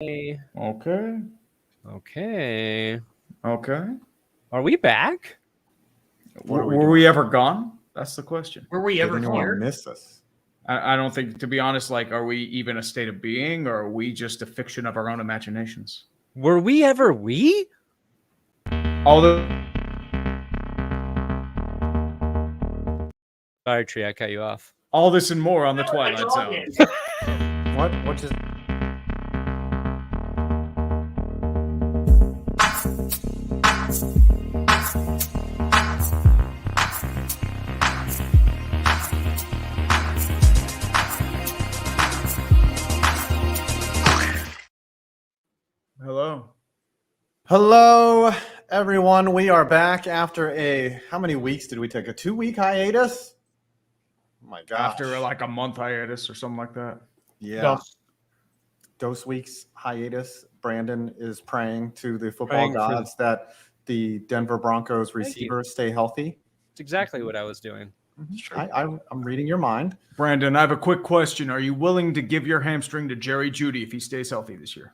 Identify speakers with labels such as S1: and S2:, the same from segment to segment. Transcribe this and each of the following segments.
S1: Okay.
S2: Are we back?
S1: Were we ever gone? That's the question.
S3: Were we ever here?
S4: Miss us?
S1: I don't think, to be honest, like, are we even a state of being, or are we just a fiction of our own imaginations?
S2: Were we ever we? Sorry, Tree, I cut you off.
S1: All this and more on the Twilight Zone.
S4: What just... Hello, everyone. We are back after how many weeks did we take? A 2-week hiatus? Oh my gosh.
S1: After like a month hiatus or something like that.
S4: Yeah. Those weeks hiatus. Brandon is praying to the football gods that the Denver Broncos receivers stay healthy.
S2: It's exactly what I was doing.
S4: Sure. I'm reading your mind.
S1: Brandon, I have a quick question. Are you willing to give your hamstring to Jerry Jeudy if he stays healthy this year?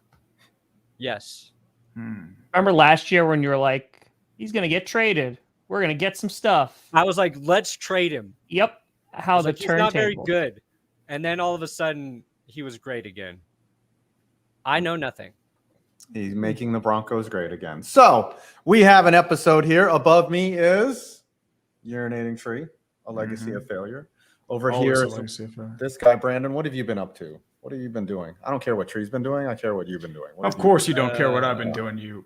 S2: Yes.
S3: Remember last year when you were like, he's going to get traded. We're going to get some stuff.
S2: I was like, let's trade him.
S3: Yep. How the
S2: he's not very good. And then all of a sudden, he was great again. I know nothing.
S4: He's making the Broncos great again. So we have an episode here. Above me is Urinating Tree, a legacy of failure. Over here is this guy, Brandon. What have you been up to? What have you been doing? I don't care what Tree's been doing. I care what you've been doing.
S1: Of course you don't care what I've been doing.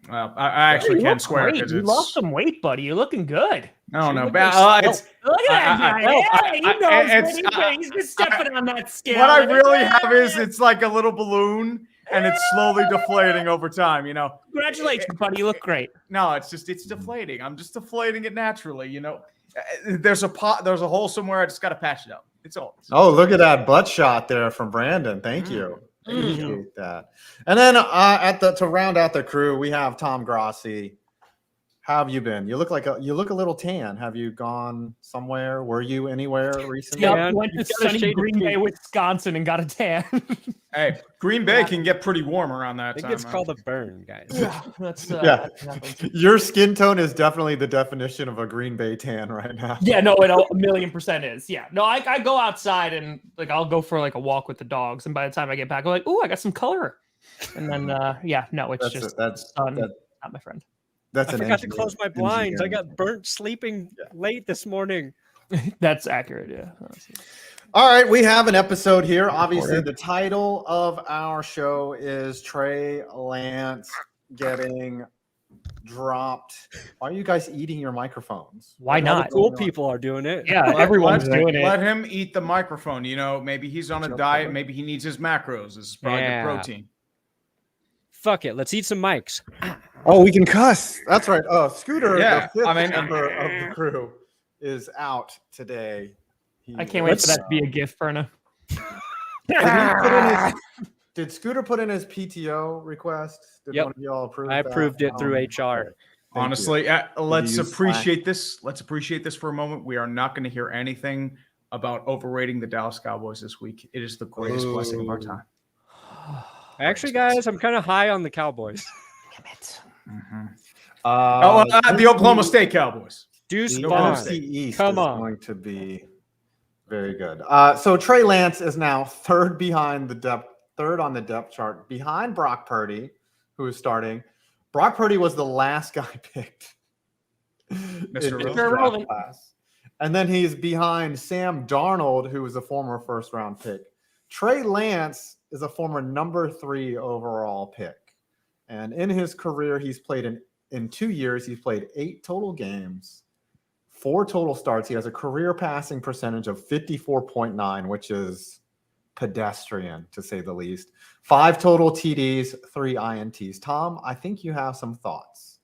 S1: I actually can't swear.
S3: You lost some weight, buddy. You're looking good.
S1: I don't know.
S3: Look at that guy. He's been stepping on that scale.
S1: What I really have is it's like a little balloon, and it's slowly deflating over time,
S3: Congratulations, buddy. You look great.
S1: No, it's deflating. I'm just deflating it naturally, There's a hole somewhere. I just got to patch it up. It's all.
S4: Oh, look at that butt shot there from Brandon. Thank you. Appreciate that. And then to round out the crew, we have Tom Grossi. How have you been? You look a little tan. Have you gone somewhere? Were you anywhere recently?
S3: Yeah, went to sunny Green Bay, Wisconsin, and got a tan.
S1: Hey, Green Bay can get pretty warm around that
S2: time.
S1: I think
S2: it's called a burn, guys.
S3: Yeah, that's
S4: your skin tone is definitely the definition of a Green Bay tan right now.
S3: Yeah, no, it 1,000,000% is. Yeah, no, I go outside and I'll go for a walk with the dogs, and by the time I get back, I'm like, oh, I got some color, and then that's not my friend.
S2: I forgot to close my blinds. I got burnt sleeping late this morning.
S3: That's accurate, yeah.
S4: All right, we have an episode here. Obviously, the title of our show is Trey Lance getting dropped. Why are you guys eating your microphones?
S3: Why not?
S2: All the cool people are doing it.
S3: Yeah, everyone's doing it.
S1: Let him eat the microphone. Maybe he's on a diet. Maybe he needs his macros. This is probably good protein.
S2: Fuck it. Let's eat some mics.
S4: Oh, we can cuss. That's right. Scooter,
S1: the
S4: fifth member of the crew, is out today.
S3: I can't wait for that to be a gift, Perna.
S4: Did Scooter put in his PTO request? Did one of y'all approve
S2: I approved it through HR.
S1: Honestly, let's appreciate this. Let's appreciate this for a moment. We are not going to hear anything about overrating the Dallas Cowboys this week. It is the greatest blessing of our time.
S2: Actually, guys, I'm kind of high on the Cowboys.
S3: Damn it.
S1: The Oklahoma State Cowboys.
S4: Deuce NFC East is going to be very good. So Trey Lance is now third on the depth chart, behind Brock Purdy, who is starting. Brock Purdy was the last guy picked in the class. And then he's behind Sam Darnold, who was a former first-round pick. Trey Lance is a former number 3 overall pick. And in his career, he's played in 2 years, he's played 8 total games, 4 total starts. He has a career passing percentage of 54.9, which is pedestrian, to say the least. 5 total TDs, 3 INTs. Tom, I think you have some thoughts.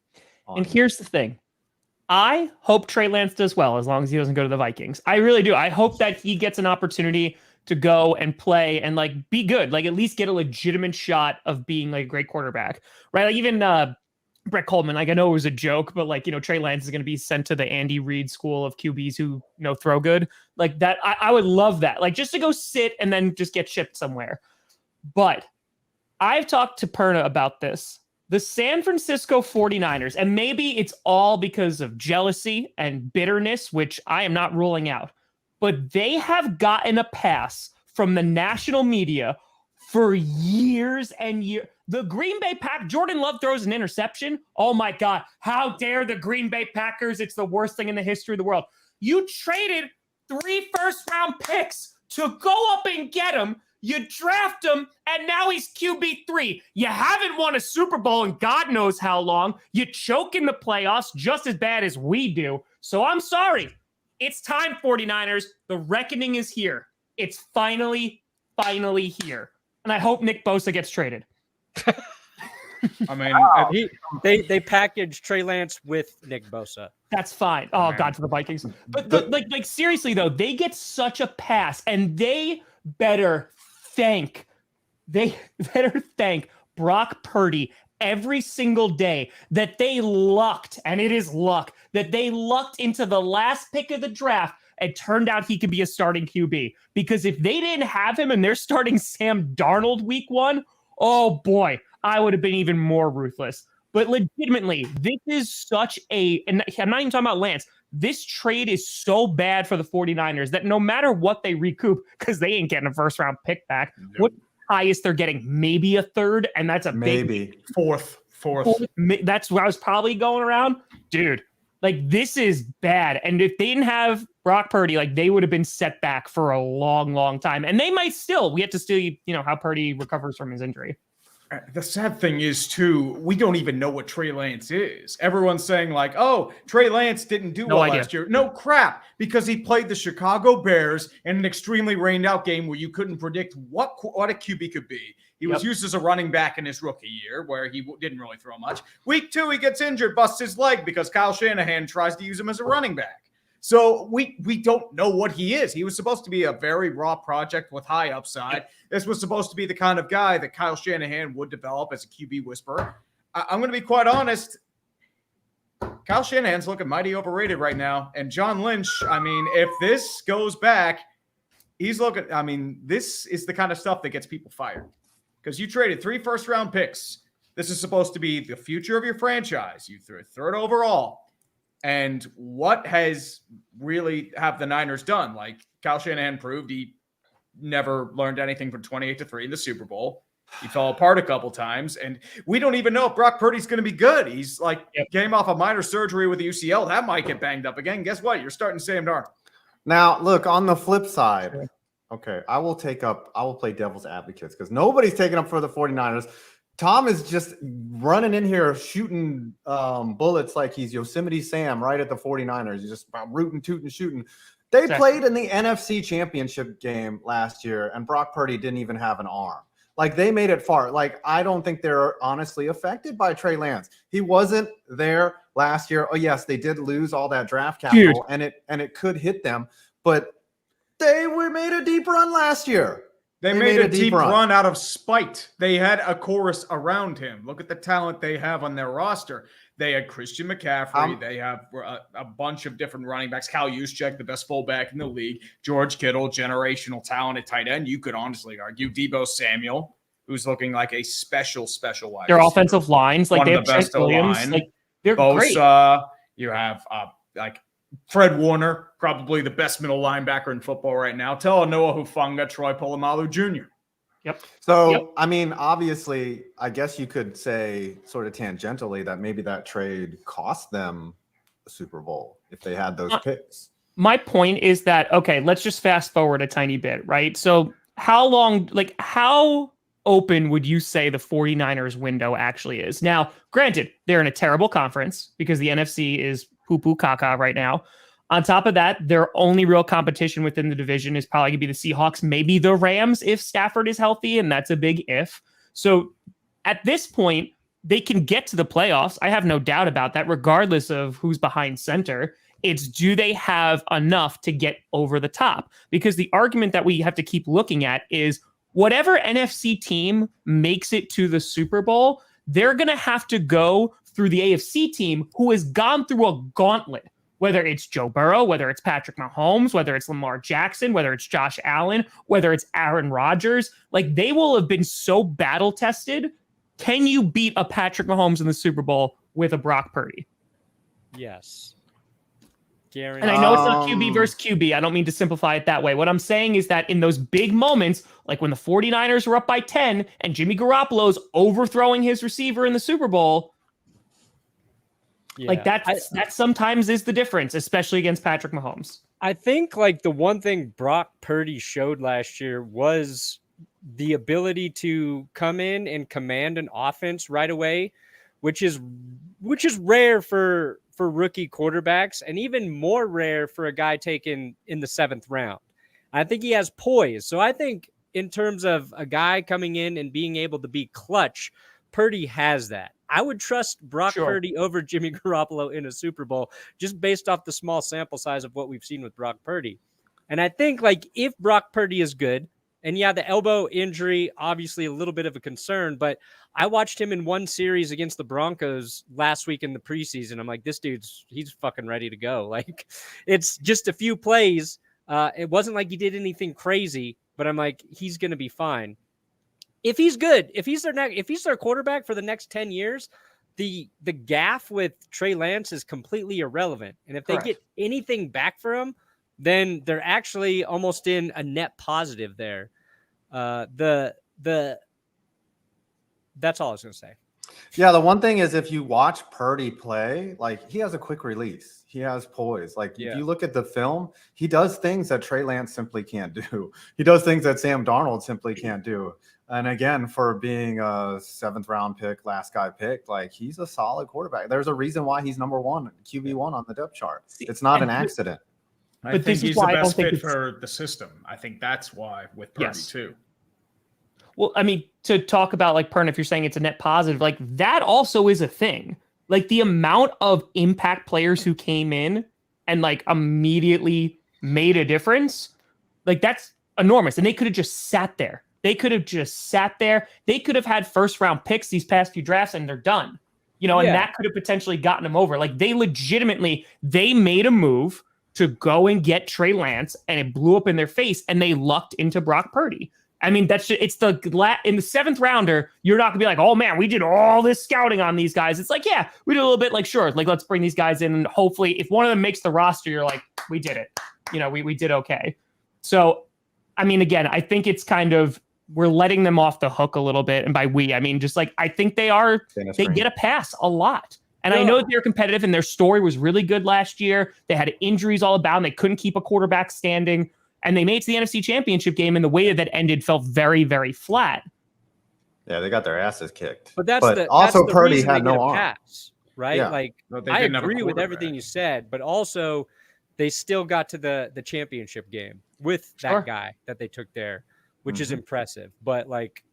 S3: And here's the thing. I hope Trey Lance does well as long as he doesn't go to the Vikings. I really do. I hope that he gets an opportunity to go and play and be good, at least get a legitimate shot of being a great quarterback, right? Even Brett Coleman, I know it was a joke, but Trey Lance is going to be sent to the Andy Reid school of QBs who throw good that. I would love that, just to go sit and then just get shipped somewhere. But I've talked to Perna about this. The San Francisco 49ers, and maybe it's all because of jealousy and bitterness, which I am not ruling out, but they have gotten a pass from the national media for years and years. The Green Bay Packers, Jordan Love throws an interception. Oh my God, how dare the Green Bay Packers? It's the worst thing in the history of the world. You traded 3 first-round picks to go up and get him. You draft him, and now he's QB3. You haven't won a Super Bowl in God knows how long. You choke in the playoffs just as bad as we do. So I'm sorry. It's time, 49ers. The reckoning is here. It's finally here. And I hope Nick Bosa gets traded.
S1: I mean,
S2: they packaged Trey Lance with Nick Bosa.
S3: That's fine. Oh, man. God, for the Vikings. But like seriously, though, they get such a pass, and they better thank Brock Purdy every single day that they lucked, and it is luck, that they lucked into the last pick of the draft and turned out he could be a starting QB. Because if they didn't have him and they're starting Sam Darnold week 1, oh boy, I would have been even more ruthless. But legitimately, this is such and I'm not even talking about Lance, this trade is so bad for the 49ers that no matter what they recoup, because they ain't getting a first-round pick back, what highest they're getting? Maybe a third, and that's a
S4: maybe
S1: fourth.
S3: That's where I was probably going around. Dude, like, this is bad. And if they didn't have Brock Purdy, like, they would have been set back for a long, long time. And they might still. We have to see, how Purdy recovers from his injury.
S1: The sad thing is, too, we don't even know what Trey Lance is. Everyone's saying, like, oh, Trey Lance didn't do well last year. No crap, because he played the Chicago Bears in an extremely rained-out game where you couldn't predict what a QB could be. He was used as a running back in his rookie year where he didn't really throw much. Week 2, he gets injured, busts his leg because Kyle Shanahan tries to use him as a running back. So we don't know what he is. He was supposed to be a very raw project with high upside. This was supposed to be the kind of guy that Kyle Shanahan would develop as a QB whisperer. I'm going to be quite honest. Kyle Shanahan's looking mighty overrated right now. And John Lynch, I mean, if this goes back, this is the kind of stuff that gets people fired. Because you traded 3 first-round picks. This is supposed to be the future of your franchise. You threw 3rd overall. And what has really have the Niners done? Like Kyle Shanahan proved, he never learned anything from 28-3 in the Super Bowl. He fell apart a couple times. And we don't even know if Brock Purdy's going to be good. He's came off a minor surgery with the UCL. That might get banged up again. Guess what? You're starting Sam Darnold.
S4: Now, look, on the flip side, okay, I will play devil's advocates because nobody's taking up for the 49ers. Tom is just running in here shooting bullets like he's Yosemite Sam right at the 49ers. He's just rooting, tooting, shooting. They played in the NFC Championship game last year, and Brock Purdy didn't even have an arm. Like, they made it far. Like, I don't think they're honestly affected by Trey Lance. He wasn't there last year. Oh, yes, they did lose all that draft capital, and it could hit them. But they made a deep run last year.
S1: They made a deep run out of spite. They had a chorus around him. Look at the talent they have on their roster. They had Christian McCaffrey. They have a bunch of different running backs. Kyle Juszczyk, the best fullback in the league. George Kittle, generational talent at tight end. You could honestly argue Deebo Samuel, who's looking like a special wide
S3: Their
S1: receiver.
S3: offensive lines, like they have Trent Williams, like they're
S1: Bosa,
S3: great.
S1: You have Fred Warner, probably the best middle linebacker in football right now. Noah Hufanga, Troy Polamalu Jr.
S3: Yep.
S4: So, I mean, obviously, I guess you could say sort of tangentially that maybe that trade cost them a Super Bowl if they had those picks.
S3: My point is that, okay, let's just fast forward a tiny bit, right? So how open would you say the 49ers window actually is? Now, granted, they're in a terrible conference because the NFC is poo-poo caca right now. On top of that, their only real competition within the division is probably going to be the Seahawks, maybe the Rams if Stafford is healthy, and that's a big if. So at this point, they can get to the playoffs. I have no doubt about that, regardless of who's behind center. It's do they have enough to get over the top? Because the argument that we have to keep looking at is whatever NFC team makes it to the Super Bowl, they're going to have to go through the AFC team who has gone through a gauntlet whether it's Joe Burrow, whether it's Patrick Mahomes, whether it's Lamar Jackson, whether it's Josh Allen, whether it's Aaron Rodgers. Like, they will have been so battle tested. Can you beat a Patrick Mahomes in the Super Bowl with a Brock Purdy?
S2: Yes.
S3: And I know it's not QB versus QB. I don't mean to simplify it that way. What I'm saying is that in those big moments, like when the 49ers were up by 10 and Jimmy Garoppolo's overthrowing his receiver in the Super Bowl, like that sometimes is the difference, especially against Patrick Mahomes.
S2: I think like the one thing Brock Purdy showed last year was the ability to come in and command an offense right away, which is rare for rookie quarterbacks, and even more rare for a guy taken in the 7th round. I think he has poise. So I think in terms of a guy coming in and being able to be clutch, Purdy has that. I would trust Brock Purdy over Jimmy Garoppolo in a Super Bowl just based off the small sample size of what we've seen with Brock Purdy. And I think like if Brock Purdy is good, and yeah, the elbow injury, obviously a little bit of a concern, but I watched him in one series against the Broncos last week in the preseason. I'm like, this he's fucking ready to go. Like, it's just a few plays. It wasn't like he did anything crazy, but I'm like, he's going to be fine. If he's good, if he's their quarterback for the next 10 years, the gaffe with Trey Lance is completely irrelevant. And if they get anything back for him, then they're actually almost in a net positive there. That's all I was going to say.
S4: Yeah, the one thing is if you watch Purdy play, like he has a quick release. He has poise. Like if you look at the film, he does things that Trey Lance simply can't do. He does things that Sam Darnold simply can't do. And again, for being a 7th round pick, last guy picked, like he's a solid quarterback. There's a reason why he's number 1, QB1 on the depth chart. It's not an accident.
S1: I think he's the best fit for the system. I think that's why with Purdy too.
S3: Well, I mean, to talk about like Pern, if you're saying it's a net positive, like that also is a thing. Like the amount of impact players who came in and like immediately made a difference, like that's enormous. And they could have just sat there. They could have had 1st round picks these past few drafts and they're done. You know, and that could have potentially gotten them over. Like they made a move to go and get Trey Lance, and it blew up in their face, and they lucked into Brock Purdy. I mean, in the 7th rounder, you're not gonna be like, oh man, we did all this scouting on these guys. It's like, yeah, we did a little bit. Like, sure, like let's bring these guys in, and hopefully, if one of them makes the roster, you're like, we did it. You know, we did okay. So, I mean, again, I think it's kind of we're letting them off the hook a little bit, and by we, I mean just like I think they get a pass a lot. And I know that they're competitive and their story was really good last year. They had injuries all about and they couldn't keep a quarterback standing. And they made it to the NFC Championship game, and the way that ended felt very, very flat.
S4: Yeah, they got their asses kicked.
S2: But
S4: also Purdy had no arm.
S2: Pass, right?
S4: Yeah.
S2: Like I agree with everything you said, but also they still got to the championship game with that guy that they took there, which is impressive. But like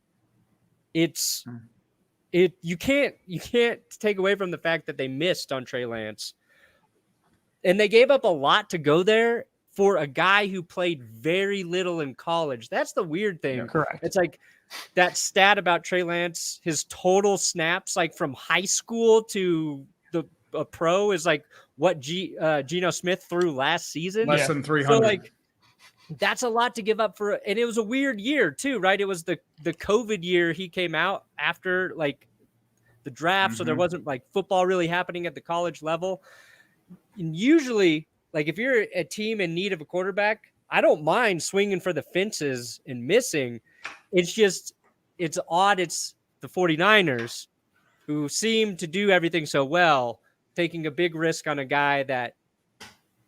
S2: you can't take away from the fact that they missed on Trey Lance, and they gave up a lot to go there for a guy who played very little in college. That's the weird thing.
S3: Yeah, correct.
S2: It's like that stat about Trey Lance, his total snaps, like from high school to a pro, is like what Geno Smith threw last season.
S1: Less than 300.
S2: So like that's a lot to give up for, and it was a weird year too, right? It was the COVID year. He came out after like the draft, so there wasn't like football really happening at the college level. And usually, like if you're a team in need of a quarterback, I don't mind swinging for the fences and missing. It's just, it's odd. It's the 49ers who seem to do everything so well, taking a big risk on a guy that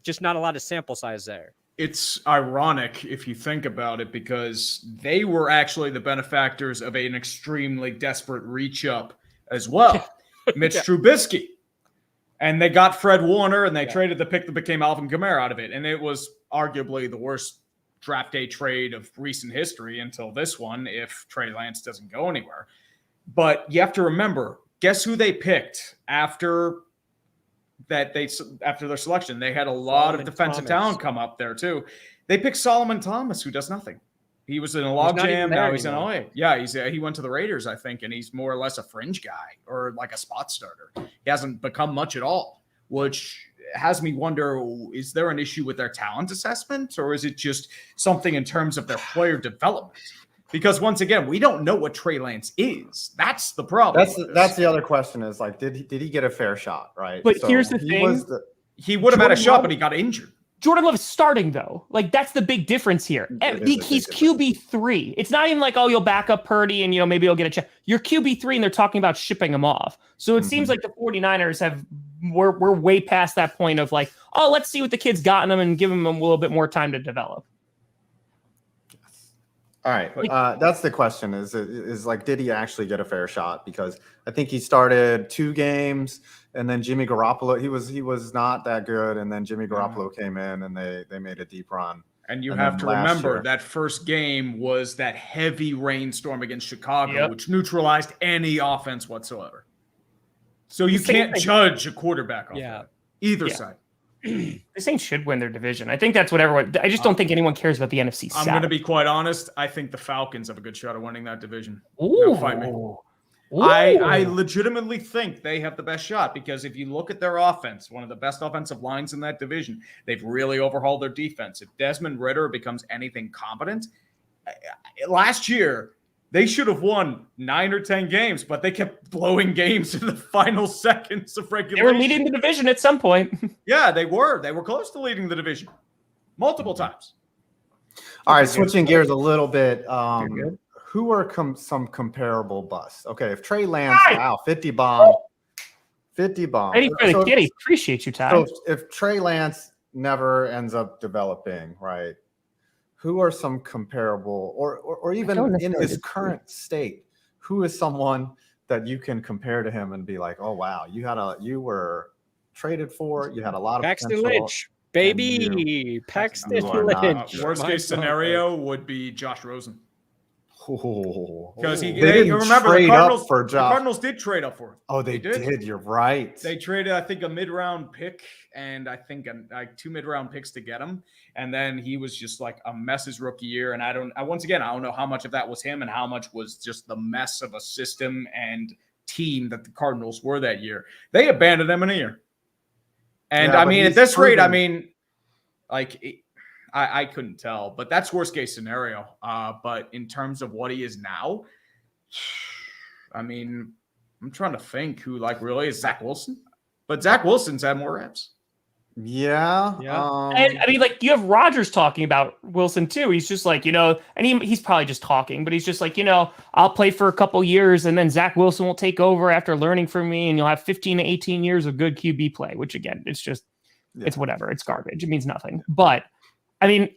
S2: just not a lot of sample size there.
S1: It's ironic if you think about it, because they were actually the benefactors of an extremely desperate reach up as well. Mitch Trubisky. And they got Fred Warner, and they traded the pick that became Alvin Kamara out of it. And it was arguably the worst draft day trade of recent history until this one, if Trey Lance doesn't go anywhere. But you have to remember, guess who they picked after their selection? They had a lot of defensive talent come up there too. They picked Solomon Thomas, who does nothing. He was in a logjam. Now he's in LA. Yeah, he went to the Raiders, I think, and he's more or less a fringe guy or like a spot starter. He hasn't become much at all, which has me wonder, is there an issue with their talent assessment, or is it just something in terms of their player development? Because once again, we don't know what Trey Lance is. That's the problem.
S4: That's the other question is like, did he get a fair shot, right?
S3: But here's the thing.
S1: He would have had a shot, but he got injured.
S3: Jordan Love's starting, though. Like, that's the big difference here. He's QB3. It's not even like, oh, you'll back up Purdy and, maybe you'll get a check. You're QB3, and they're talking about shipping him off. So it seems like the 49ers we're way past that point of like, oh, let's see what the kid's got in them and give him a little bit more time to develop.
S4: All right. That's the question is like, did he actually get a fair shot? Because I think he started 2 games and then Jimmy Garoppolo, he was not that good. And then Jimmy Garoppolo came in and they made a deep run.
S1: And you have to remember that first game was that heavy rainstorm against Chicago, which neutralized any offense whatsoever. So you can't judge a quarterback off that. Either side.
S3: The Saints should win their division. I think that's what everyone. I just don't think anyone cares about the NFC South.
S1: I'm going to be quite honest. I think the Falcons have a good shot of winning that division.
S3: Ooh.
S1: No, fight me. I legitimately think they have the best shot because if you look at their offense, one of the best offensive lines in that division, they've really overhauled their defense. If Desmond Ridder becomes anything competent, last year they should have won 9 or 10 games, but they kept blowing games in the final seconds of regulation.
S3: They were leading the division at some point.
S1: Yeah, they were. They were close to leading the division multiple times.
S4: All right, switching gears a little bit. Who are some comparable busts? Okay, if Trey Lance, 50 bomb.
S3: Ready for the kitty. Appreciate you, Ty.
S4: So if Trey Lance never ends up developing, right? Who are some comparable, or even in his current state, who is someone that you can compare to him and be like, oh wow, you were traded for, you had a lot of
S2: Paxton
S4: potential,
S2: Lynch, baby, Paxton Lynch.
S1: Worst case scenario would be Josh Rosen. Because
S4: they remember the
S1: Cardinals did trade up for him.
S4: Oh, they did. You're right.
S1: They traded, I think, a mid-round pick and I think 2 mid-round picks to get him. And then he was just like a mess his rookie year. And I don't know how much of that was him and how much was just the mess of a system and team that the Cardinals were that year. They abandoned him in a year. And at this rate, I couldn't tell, but that's worst case scenario. But in terms of what he is now, I'm trying to think who really is Zach Wilson, but Zach Wilson's had more reps.
S4: Yeah.
S3: And you have Rodgers talking about Wilson too. He's just like, and he's probably just talking, but he's just like, I'll play for a couple years and then Zach Wilson will take over after learning from me and you'll have 15 to 18 years of good QB play, which again, it's just, it's whatever. It's garbage. It means nothing. But the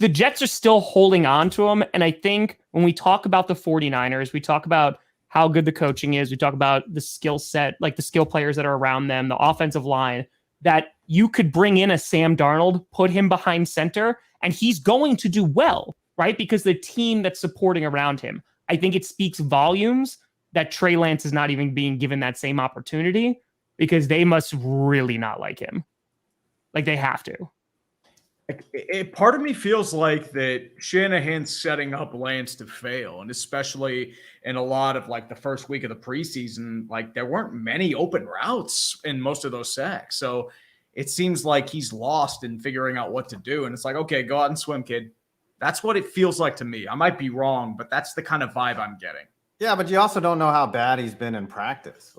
S3: Jets are still holding on to him. And I think when we talk about the 49ers, we talk about how good the coaching is. We talk about the skill set, like the skill players that are around them, the offensive line, that you could bring in a Sam Darnold, put him behind center, and he's going to do well, right? Because the team that's supporting around him, I think it speaks volumes that Trey Lance is not even being given that same opportunity because they must really not like him. Like they have to.
S1: Part of me feels like that Shanahan's setting up Lance to fail, and especially in a lot of the first week of the preseason, there weren't many open routes in most of those sacks. So it seems like he's lost in figuring out what to do. And it's like, okay, go out and swim, kid. That's what it feels like to me. I might be wrong, but that's the kind of vibe I'm getting.
S4: Yeah, but you also don't know how bad he's been in practice.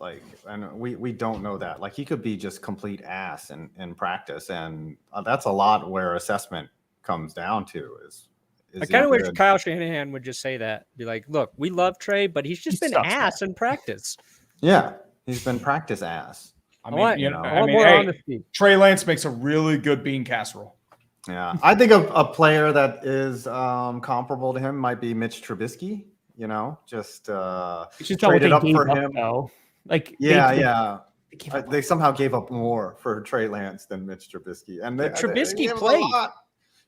S4: And we don't know that. He could be just complete ass in practice, and that's a lot where assessment comes down to.
S2: I kind of wish Kyle Shanahan would just say that. Be like, look, we love Trey, but he's been ass in practice.
S4: Yeah, he's been practice ass.
S1: Trey Lance makes a really good bean casserole.
S4: Yeah, I think a player that is comparable to him might be Mitch Trubisky. Just traded up for him. They somehow gave up more for Trey Lance than Mitch Trubisky, and
S2: Trubisky played.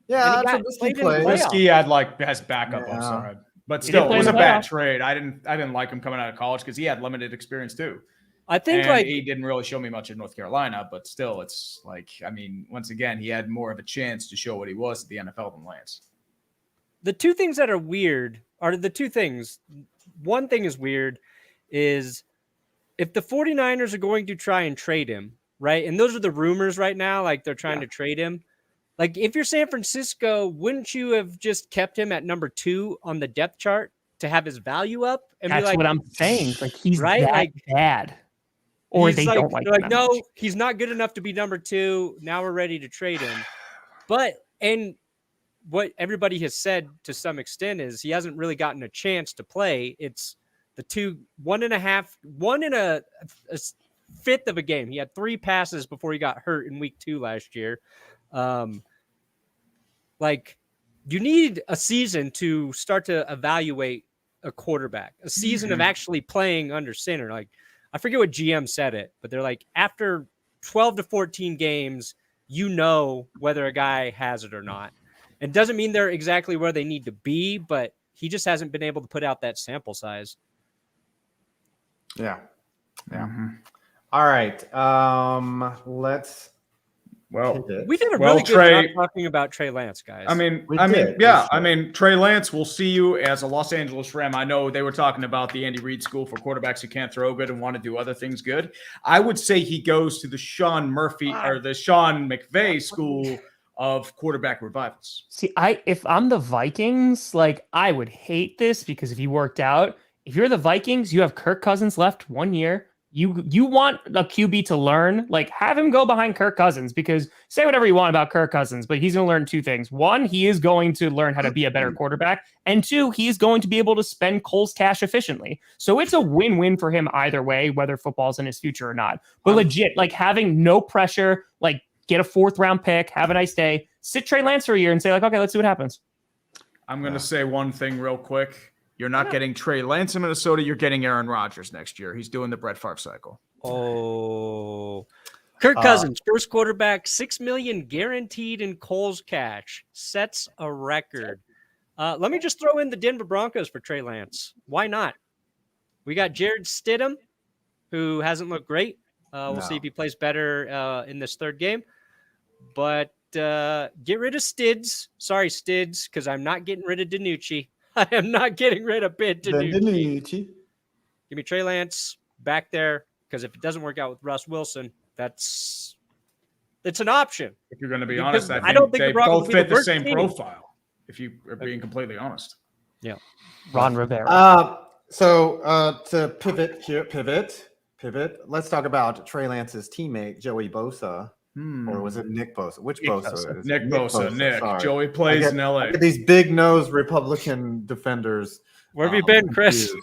S4: Yeah, Trubisky played.
S1: Trubisky has backup upside, but still, it was a bad trade. I didn't like him coming out of college because he had limited experience too.
S2: I think
S1: he didn't really show me much in North Carolina, but still, it's once again, he had more of a chance to show what he was at the NFL than Lance.
S2: The two things that are weird are the two things. One thing is weird is if the 49ers are going to try and trade him, right? And those are the rumors right now. Like they're trying to trade him. Like if you're San Francisco, wouldn't you have just kept him at number 2 on the depth chart to have his value up? And
S3: that's
S2: be like,
S3: what I'm saying. Like he's
S2: right?
S3: that bad. Or they don't like him.
S2: No, he's not good enough to be number 2. Now we're ready to trade him. But and what everybody has said to some extent is he hasn't really gotten a chance to play. It's the 1 and a fifth of a game. He had 3 passes before he got hurt in week 2 last year. Like you need a season to start to evaluate a quarterback, a season of actually playing under center. Like I forget what GM said it, but they're like, after 12 to 14 games, you know whether a guy has it or not. It doesn't mean they're exactly where they need to be, but he just hasn't been able to put out that sample size.
S4: Yeah. All right.
S1: We
S2: did a really good job talking about Trey Lance, guys.
S1: I mean, Trey Lance, we'll see you as a Los Angeles Ram. I know they were talking about the Andy Reid school for quarterbacks who can't throw good and want to do other things good. I would say he goes to the Sean McVay school of quarterback revivals.
S3: See, if I'm the Vikings, like I would hate this because if he worked out, if you're the Vikings, you have Kirk Cousins left 1 year. You want a QB to learn, like have him go behind Kirk Cousins, because say whatever you want about Kirk Cousins, but he's going to learn 2 things. 1, he is going to learn how to be a better quarterback. And 2, he is going to be able to spend Cole's cash efficiently. So it's a win-win for him either way, whether football's in his future or not. But legit, like having no pressure, like get a 4th round pick, have a nice day, sit Trey Lance for a year and say like, okay, let's see what happens.
S1: I'm going to say one thing real quick. You're not getting Trey Lance in Minnesota. You're getting Aaron Rodgers next year. He's doing the Brett Favre cycle.
S2: Oh, Kirk Cousins, first quarterback, $6 million guaranteed in Cole's cash, sets a record. Let me just throw in the Denver Broncos for Trey Lance. Why not? We got Jared Stidham, who hasn't looked great. We'll see if he plays better in this 3rd game. But get rid of Stids. Sorry, Stids, because I'm not getting rid of DiNucci. I am not getting rid of Ben DiNucci. Give me Trey Lance back there, because if it doesn't work out with Russ Wilson, it's an option.
S1: If you're going to be honest, I
S2: don't think
S1: they
S2: the Broncos
S1: both fit the same
S2: team.
S1: profile, if you are being completely honest.
S2: Yeah.
S3: Ron Rivera.
S4: So to pivot, let's talk about Trey Lance's teammate, Joey Bosa. Or was it Nick Bosa? Which Bosa?
S1: Nick Bosa.
S4: Sorry.
S1: Joey plays in LA.
S4: These big nose Republican defenders.
S2: Where have you been, Chris?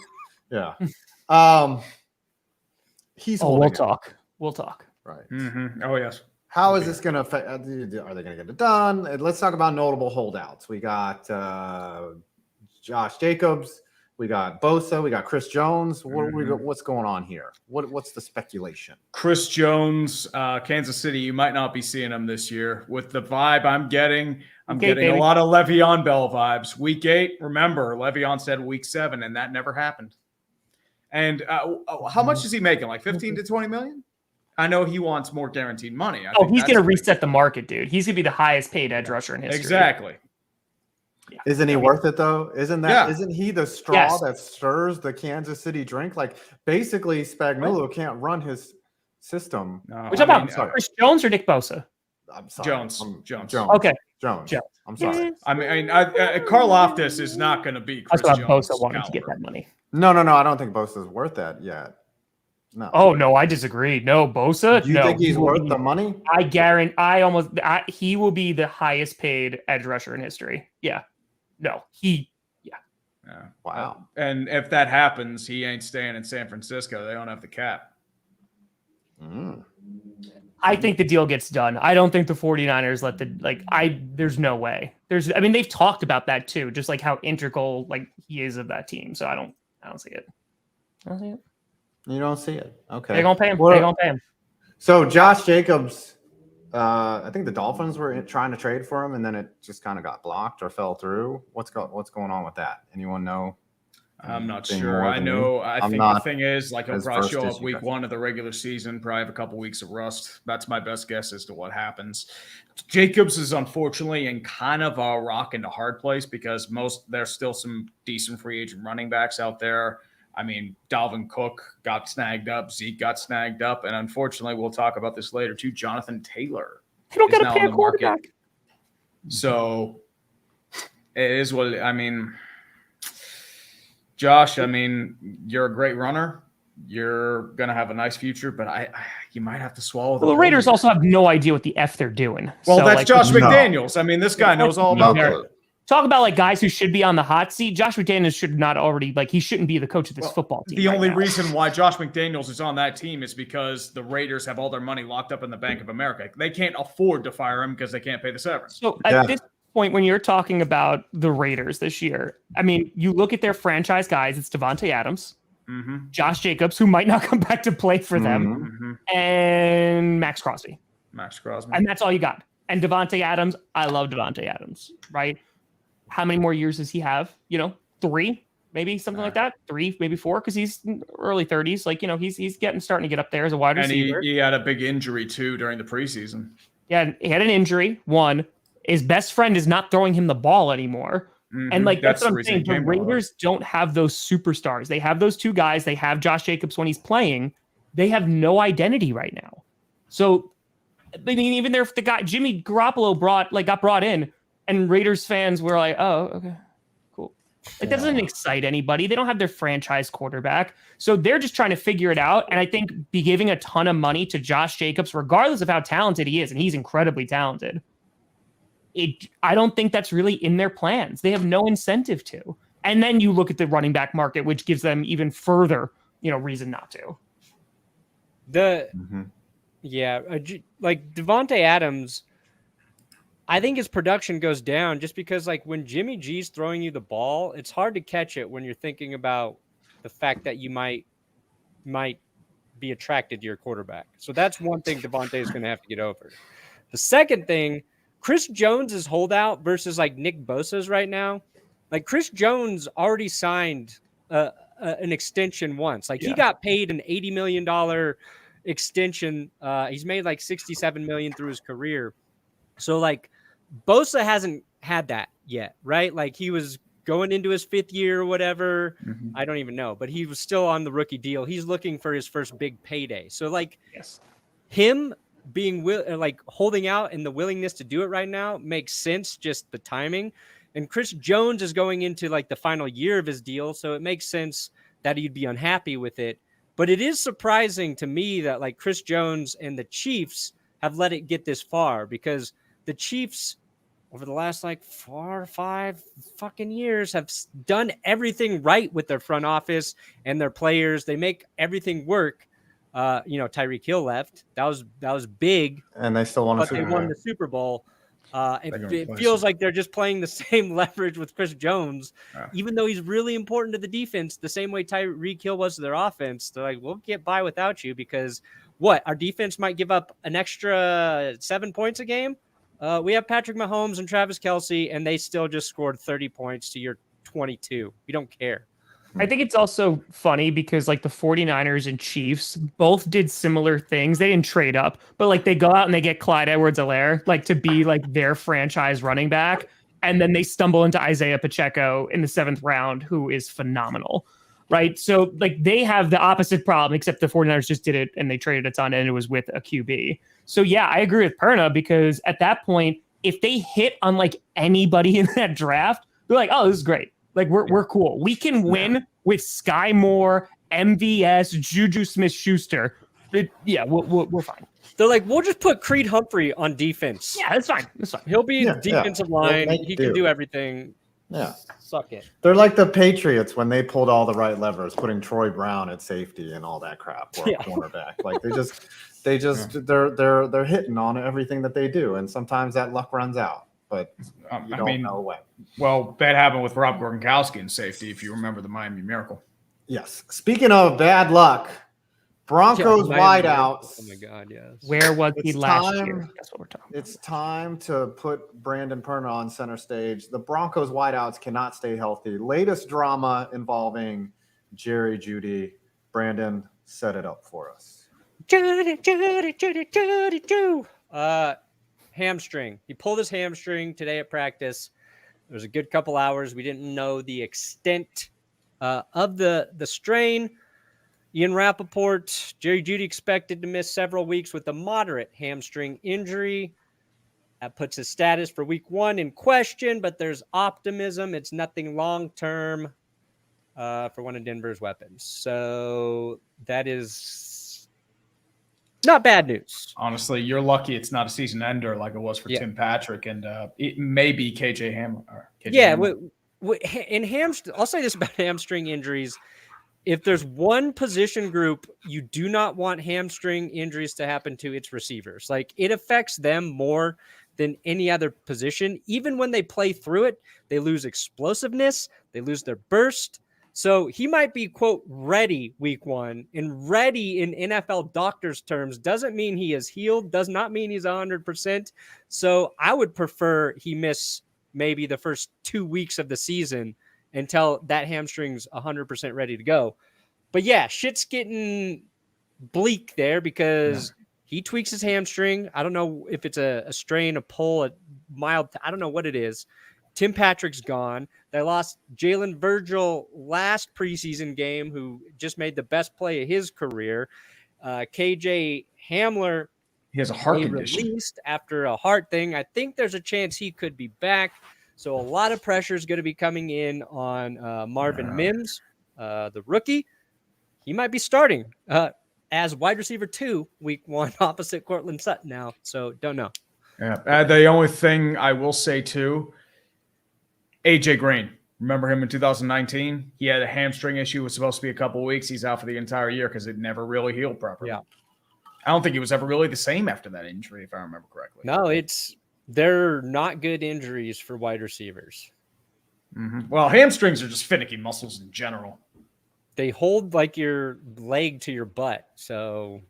S4: Yeah.
S3: We'll talk.
S4: Right.
S1: Mm-hmm. Oh, yes.
S4: How is this going to affect? Are they going to get it done? Let's talk about notable holdouts. We got Josh Jacobs. We got Bosa. We got Chris Jones. What's going on here? What's the speculation?
S1: Chris Jones, Kansas City. You might not be seeing him this year. With the vibe I'm getting, a lot of Le'Veon Bell vibes. Week 8, remember, Le'Veon said week 7, and that never happened. And how much is he making? Like 15 to 20 million? I know he wants more guaranteed money.
S3: He's going to reset the market, dude. He's going to be the highest paid edge rusher in history.
S1: Exactly.
S4: Yeah. Isn't he worth it though? Isn't he the straw that stirs the Kansas City drink? Like basically Spagnuolo can't run his system.
S3: Which about Chris Jones or Nick Bosa?
S4: I'm sorry.
S1: Jones.
S3: Okay.
S4: Jones. I'm sorry.
S1: I mean, Karlaftis is not going to be Chris Jones.
S3: Bosa wanting to get that money.
S4: No. I don't think Bosa's worth that yet. No.
S3: Oh no, I disagree. No, Bosa.
S4: Do you think he's worth the money?
S3: I guarantee. He will be the highest paid edge rusher in history. Yeah. No,
S1: Yeah.
S4: Wow.
S1: And if that happens, he ain't staying in San Francisco. They don't have the cap.
S3: I think the deal gets done. I don't think the 49ers there's no way. They've talked about that too, just like how integral he is of that team. So I don't see it.
S4: You don't see it. Okay.
S3: They're gonna pay him.
S4: So Josh Jacobs, I think the Dolphins were trying to trade for him, and then it just kind of got blocked or fell through. What's going on with that? Anyone know?
S1: I'm not sure. I think the thing is, he'll probably show up week 1 of the regular season, probably have a couple weeks of rust. That's my best guess as to what happens. Jacobs is unfortunately in kind of a rock and a hard place because there's still some decent free agent running backs out there. I mean, Dalvin Cook got snagged up, Zeke got snagged up, and unfortunately, we'll talk about this later too. Jonathan Taylor
S3: They don't
S1: is
S3: got
S1: now
S3: to pay
S1: on
S3: a
S1: the market.
S3: quarterback.
S1: So it is what I mean. Josh, I mean, you're a great runner. You're gonna have a nice future, but you might have to swallow the.
S3: Well, the Raiders also have no idea what the F they're doing.
S1: Well,
S3: so,
S1: that's
S3: like,
S1: Josh McDaniels. I mean, this guy knows all about that.
S3: Talk about like guys who should be on the hot seat. Josh McDaniels should not already he shouldn't be the coach of this football team.
S1: The only reason why Josh McDaniels is on that team is because the Raiders have all their money locked up in the Bank of America. They can't afford to fire him because they can't pay the severance.
S3: So at this point, when you're talking about the Raiders this year, I mean, you look at their franchise guys. It's Devontae Adams, Josh Jacobs, who might not come back to play for them, and Max Crosby. And that's all you got. And Devontae Adams, I love Devontae Adams, right? How many more years does he have? 3, maybe something like that. 3, maybe 4, because he's early 30s. Like, he's starting to get up there as a wide receiver.
S1: And he had a big injury too during the preseason.
S3: Yeah, he had an injury. One, his best friend is not throwing him the ball anymore. And that's what I'm saying. The Raiders don't have those superstars. They have those 2 guys. They have Josh Jacobs when he's playing. They have no identity right now. So, I mean, even if the guy Jimmy Garoppolo got brought in, and Raiders fans were like, "Oh, okay, cool." That doesn't excite anybody. They don't have their franchise quarterback, so they're just trying to figure it out. And I think be giving a ton of money to Josh Jacobs, regardless of how talented he is, and he's incredibly talented. I don't think that's really in their plans. They have no incentive to. And then you look at the running back market, which gives them even further, reason not to.
S2: Like Devontae Adams, I think his production goes down just because, like, when Jimmy G's throwing you the ball, it's hard to catch it when you're thinking about the fact that you might be attracted to your quarterback. So that's one thing Devontae is going to have to get over. The second thing, Chris Jones' holdout versus like Nick Bosa's right now. Like, Chris Jones already signed an extension once. Like, he got paid an $80 million extension. He's made like $67 million through his career. So, like, Bosa hasn't had that yet, right? Like, he was going into his 5th year or whatever. I don't even know, but he was still on the rookie deal. He's looking for his first big payday. So, like, him being holding out and the willingness to do it right now makes sense, just the timing. And Chris Jones is going into like the final year of his deal, so it makes sense that he'd be unhappy with it. But it is surprising to me that like Chris Jones and the Chiefs have let it get this far, because the Chiefs over the last like 4 or 5 fucking years have done everything right with their front office and their players. They make everything work. Tyreek Hill left. That was big,
S4: and they still won
S2: the Super Bowl. It feels like they're just playing the same leverage with Chris Jones, even though he's really important to the defense, the same way Tyreek Hill was to their offense. They're like, we'll get by without you because our defense might give up an extra 7 points a game. We have Patrick Mahomes and Travis Kelce, and they still just scored 30 points to your 22. We don't care.
S3: I think it's also funny because like the 49ers and Chiefs both did similar things. They didn't trade up, but like they go out and they get Clyde Edwards-Helaire like to be like their franchise running back. And then they stumble into Isaiah Pacheco in the 7th round, who is phenomenal. Right. So like they have the opposite problem, except the 49ers just did it and they traded a ton and it was with a QB. So yeah, I agree with Perna, because at that point, if they hit on like anybody in that draft, they're like, oh, this is great. Like, we're cool. We can win with Sky Moore, MVS, Juju Smith-Schuster. We're fine.
S2: They're like, we'll just put Creed Humphrey on defense.
S3: Yeah, that's fine.
S2: He'll be defensive line. He can do everything.
S4: Yeah.
S2: Suck it.
S4: They're like the Patriots when they pulled all the right levers, putting Troy Brown at safety and all that crap, or a cornerback. Like they're hitting on everything that they do, and sometimes that luck runs out. But you don't know when.
S1: Well, that happened with Rob Gronkowski in safety, if you remember the Miami Miracle.
S4: Yes. Speaking of bad luck, Broncos wideouts.
S2: Oh my God, yes.
S3: Where was he last year? That's what we're talking about.
S4: It's time to put Brandon Perna on center stage. The Broncos wideouts cannot stay healthy. Latest drama involving Jerry Jeudy. Brandon, set it up for us.
S2: Jeudy. Hamstring. He pulled his hamstring today at practice. It was a good couple hours. We didn't know the extent Of the strain, Ian Rappaport, Jerry Jeudy expected to miss several weeks with a moderate hamstring injury. That puts his status for week 1 in question, but there's optimism. It's nothing long-term for one of Denver's weapons. So that is not bad news.
S1: Honestly, you're lucky it's not a season ender like it was for Tim Patrick, and it may be KJ Hamler.
S2: I'll say this about hamstring injuries. If there's one position group you do not want hamstring injuries to happen to, it's receivers. Like, it affects them more than any other position. Even when they play through it, they lose explosiveness, they lose their burst. So he might be, quote, ready week 1, and ready in NFL doctors' terms doesn't mean he is healed, does not mean he's 100%. So I would prefer he miss maybe the first 2 weeks of the season until that hamstring's 100% ready to go. But yeah, shit's getting bleak there because he tweaks his hamstring. I don't know if it's a strain, a pull, a mild, I don't know what it is. Tim Patrick's gone. They lost Jalen Virgil last preseason game, who just made the best play of his career. KJ Hamler,
S1: he has a heart condition,
S2: released after a heart thing. I think there's a chance he could be back. So a lot of pressure is going to be coming in on Marvin Mims, the rookie. He might be starting as wide receiver 2 week 1 opposite Cortland Sutton now. So don't know.
S1: Yeah. The only thing I will say too, AJ Green. Remember him in 2019? He had a hamstring issue. It was supposed to be a couple weeks. He's out for the entire year because it never really healed properly.
S2: Yeah.
S1: I don't think he was ever really the same after that injury, if I remember correctly.
S2: No, they're not good injuries for wide receivers.
S1: Mm-hmm. Well, hamstrings are just finicky muscles in general.
S2: They hold like your leg to your butt, so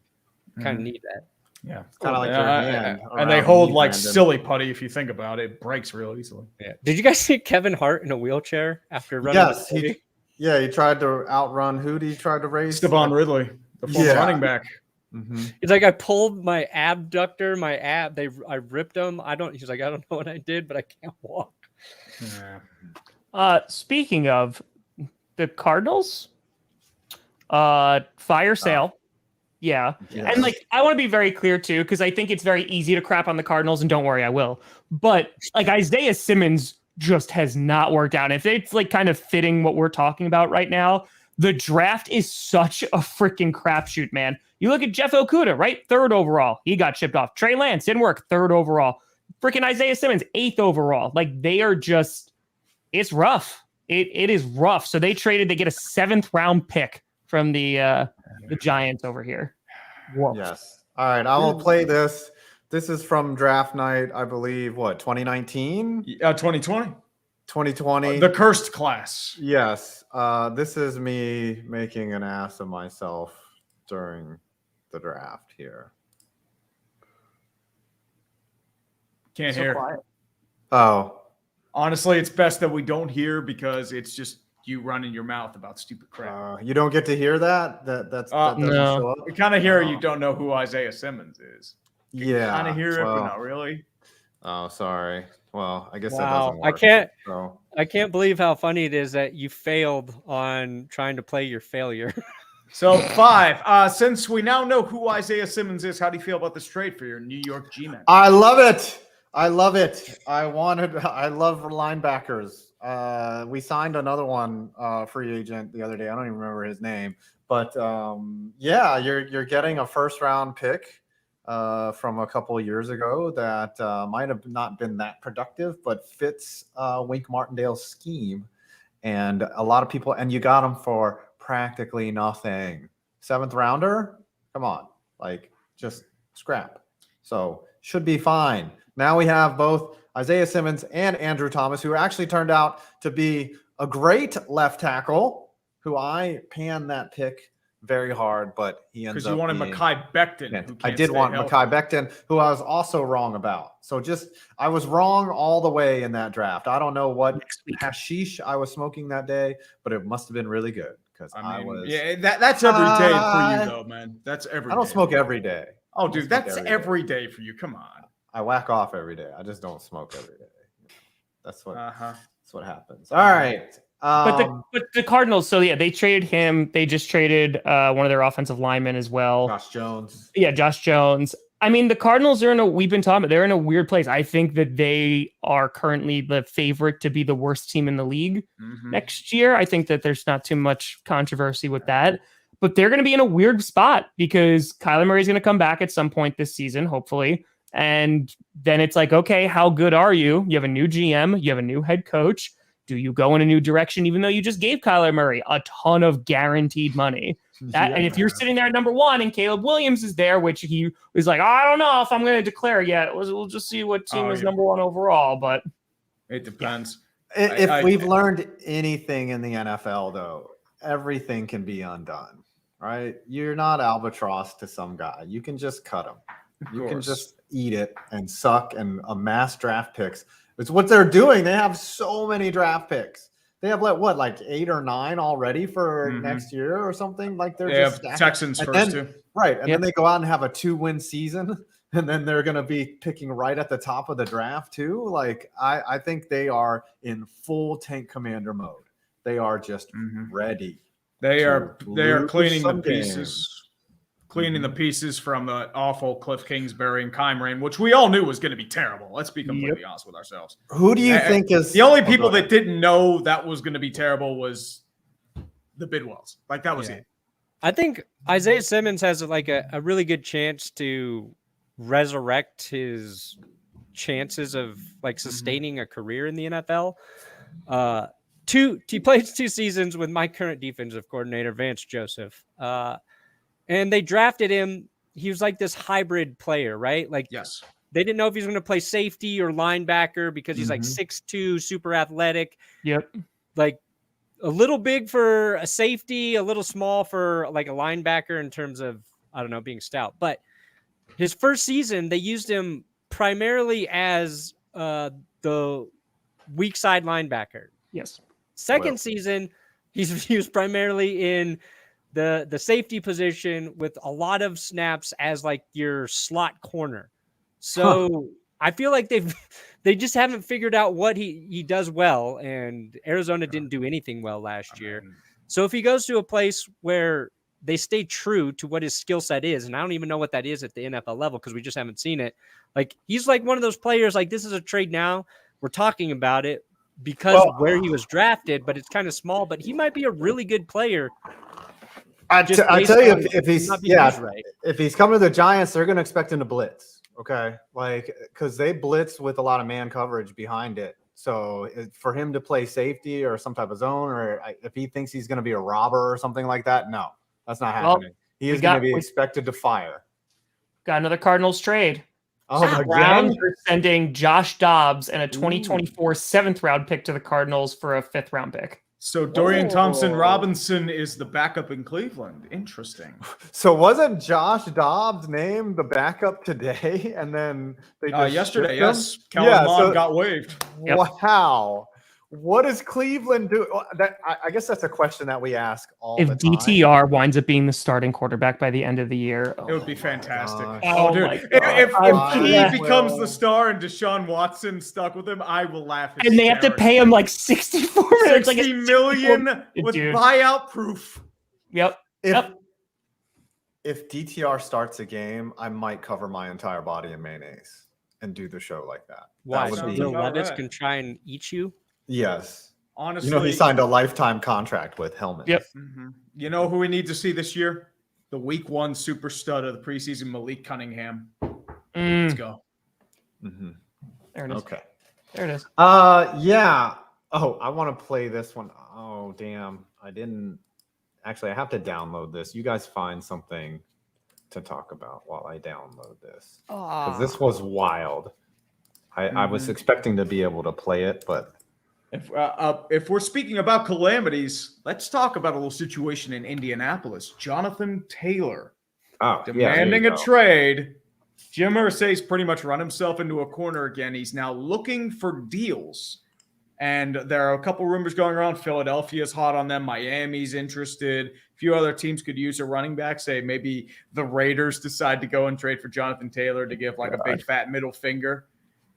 S2: kind of need that.
S1: Yeah,
S4: kind of like your hand,
S1: and they hold like silly putty. If you think about it, it breaks real easily.
S2: Yeah. Did you guys see Kevin Hart in a wheelchair after running?
S4: Yes, he tried to outrun. Who did he try to race?
S1: Stephon Ridley, the former running back.
S4: Mm-hmm.
S2: He's like, I pulled my abductor, I ripped them. He's like, I don't know what I did, but I can't walk.
S1: Yeah.
S3: Speaking of the Cardinals, fire sale. Yeah. Yes. And like, I want to be very clear too, because I think it's very easy to crap on the Cardinals, and don't worry, I will. But like, Isaiah Simmons just has not worked out. If it's like kind of fitting what we're talking about right now, the draft is such a freaking crapshoot, man. You look at Jeff Okudah, right? 3rd overall. He got shipped off. Trey Lance didn't work. 3rd overall. Freaking Isaiah Simmons, 8th overall. Like, they are just, it's rough. It is rough. So they get a 7th round pick from the Giants over here.
S4: Whoa. Yes. All right. I will play this. This is from draft night, I believe, 2019?
S1: 2020.
S4: 2020.
S1: The cursed class.
S4: Yes. This is me making an ass of myself during the draft here.
S1: Can't hear.
S4: Quiet. Oh.
S1: Honestly, it's best that we don't hear because it's just you running your mouth about stupid crap.
S4: You don't get to hear that? That doesn't show up?
S1: You kind of hear you don't know who Isaiah Simmons is. You kind of hear it, but not really.
S4: Oh, sorry. Well, I guess that doesn't work.
S2: I can't believe how funny it is that you failed on trying to play your failure.
S1: So 5. Since we now know who Isaiah Simmons is, how do you feel about this trade for your New York G-Men?
S4: I love it. I love linebackers. We signed another one free agent the other day. I don't even remember his name, but yeah, you're getting a 1st round pick from a couple of years ago that might have not been that productive, but fits Wink Martindale's scheme. And a lot of people, and you got him for practically nothing. 7th rounder? Come on, like, just scrap. So should be fine. Now we have both Isaiah Simmons and Andrew Thomas, who actually turned out to be a great left tackle, who I panned that pick very hard, but he ends up
S1: because you wanted Mekhi Becton.
S4: I did want Mekhi Becton, who I was also wrong about. So I was wrong all the way in that draft. I don't know what hashish I was smoking that day, but it must have been really good because I was.
S1: Yeah, that's every day for you, though, man. That's every day.
S4: I don't smoke every day.
S1: Oh, dude, that's every day for you. Come on.
S4: I whack off every day. I just don't smoke every day. That's what happens. All right.
S3: But the Cardinals, so yeah, they traded him. They just traded one of their offensive linemen as well.
S4: Josh Jones.
S3: Yeah, Josh Jones. I mean, the Cardinals are we've been talking about, they're in a weird place. I think that they are currently the favorite to be the worst team in the league next year. I think that there's not too much controversy with that, but they're going to be in a weird spot because Kyler Murray is going to come back at some point this season, hopefully. And then it's like, okay, how good are you? You have a new GM, you have a new head coach. Do you go in a new direction, even though you just gave Kyler Murray a ton of guaranteed money? And if you're sitting there at number 1 and Caleb Williams is there, which he was like, I don't know if I'm going to declare yet. We'll just see what team is number 1 overall. But
S1: it depends.
S4: If we've learned anything in the NFL, though, everything can be undone, right? You're not albatross to some guy. You can just cut him. You can just eat it and suck and amass draft picks. It's what they're doing. They have so many draft picks. They have like 8 or 9 already for next year or something. Like they
S1: have Texans first too.
S4: Right. And then they go out and have a 2-win season. And then they're going to be picking right at the top of the draft too. Like I think they are in full tank commander mode. They are just ready.
S1: They are cleaning the pieces. Cleaning the pieces from the awful Cliff Kingsbury and Kyle Rain, which we all knew was going to be terrible. Let's be completely honest with ourselves.
S4: Who do you think is
S1: the only people that didn't know that was going to be terrible was the Bidwells. Like that was it.
S2: I think Isaiah Simmons has like a really good chance to resurrect his chances of like sustaining a career in the NFL. He played 2 seasons with my current defensive coordinator, Vance Joseph. And they drafted him. He was like this hybrid player, right? Like,
S1: yes,
S2: they didn't know if he was going to play safety or linebacker because he's like 6'2", super athletic.
S3: Yep.
S2: Like a little big for a safety, a little small for like a linebacker in terms of, I don't know, being stout. But his first season, they used him primarily as the weak side linebacker.
S3: Yes.
S2: Second season, he was primarily in the safety position with a lot of snaps as like your slot corner. So I feel like they just haven't figured out what he does well. And Arizona didn't do anything well last year. So if he goes to a place where they stay true to what his skill set is, and I don't even know what that is at the NFL level because we just haven't seen it. Like he's like one of those players, like this is a trade now. We're talking about it because of where he was drafted, but it's kind of small, but he might be a really good player.
S4: I tell you, if he's coming to the Giants, they're going to expect him to blitz. Okay, like because they blitz with a lot of man coverage behind it. So for him to play safety or some type of zone, or if he thinks he's going to be a robber or something like that, no, that's not happening. He is going to be expected to fire.
S3: Got another Cardinals trade.
S4: Oh,
S3: Browns are sending Josh Dobbs and a 2024 7th round pick to the Cardinals for a 5th round pick.
S1: So Dorian Thompson-Robinson is the backup in Cleveland. Interesting.
S4: So wasn't Josh Dobbs named the backup today? And then they just
S1: yesterday, yes. Kellen Mond got waived.
S3: Yep.
S4: Wow. What does Cleveland do? I guess that's a question that we ask all the time.
S3: If DTR winds up being the starting quarterback by the end of the year,
S1: it would be fantastic.
S3: Oh,
S1: dude. If he becomes the star and Deshaun Watson stuck with him, I will laugh.
S3: And they have to pay him like $64
S1: million with buyout proof.
S3: Yep.
S4: If DTR starts a game, I might cover my entire body in mayonnaise and do the show like that.
S2: Why? So Will Levis can try and eat you?
S4: Yes.
S1: Honestly,
S4: he signed a lifetime contract with Hellman.
S3: Yep.
S1: You know who we need to see this year? The week 1 super stud of the preseason, Malik Cunningham. Let's go.
S3: There it is.
S4: Okay.
S3: There it is.
S4: Yeah. Oh, I want to play this one. Oh, damn. I didn't. Actually, I have to download this. You guys find something to talk about while I download this. Because this was wild. I was expecting to be able to play it, but
S1: if we're speaking about calamities, let's talk about a little situation in Indianapolis. Jonathan Taylor demanding a trade. Jim Irsay's pretty much run himself into a corner again. He's now looking for deals. And there are a couple rumors going around. Philadelphia's hot on them. Miami's interested. A few other teams could use a running back. Say maybe the Raiders decide to go and trade for Jonathan Taylor to give like a big fat middle finger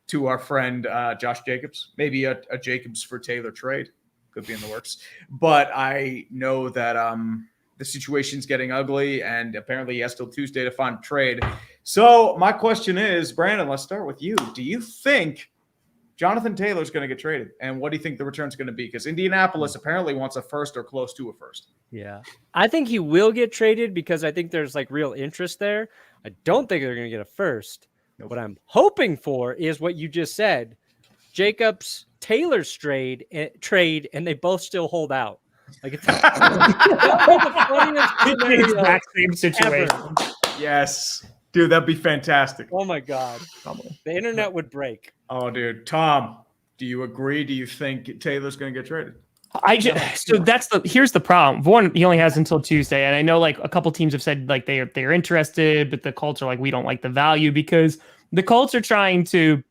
S1: to our friend Josh Jacobs. Maybe a Jacobs for Taylor trade. could be in the works. But I know that the situation's getting ugly, and apparently he has till Tuesday to find a trade. So my question is, Brandon, let's start with you. Do you think Jonathan Taylor's going to get traded? And what do you think the return's going to be? Because Indianapolis apparently wants a first or close to a first.
S2: Yeah. I think he will get traded because I think there's like real interest there. I don't think they're going to get a first. Nope. What I'm hoping for is what you just said. Jacobs, Taylor's trade, and they both still hold out. Like it's the funniest
S3: exact same situation.
S2: Ever.
S1: Yes. Dude, that'd be fantastic.
S2: Oh my God. The internet would break.
S1: Oh, dude. Tom, do you agree? Do you think Taylor's going to get traded?
S3: Here's the problem. One, he only has until Tuesday, and I know like a couple teams have said like they're interested, but the Colts are like, we don't like the value, because the Colts are trying to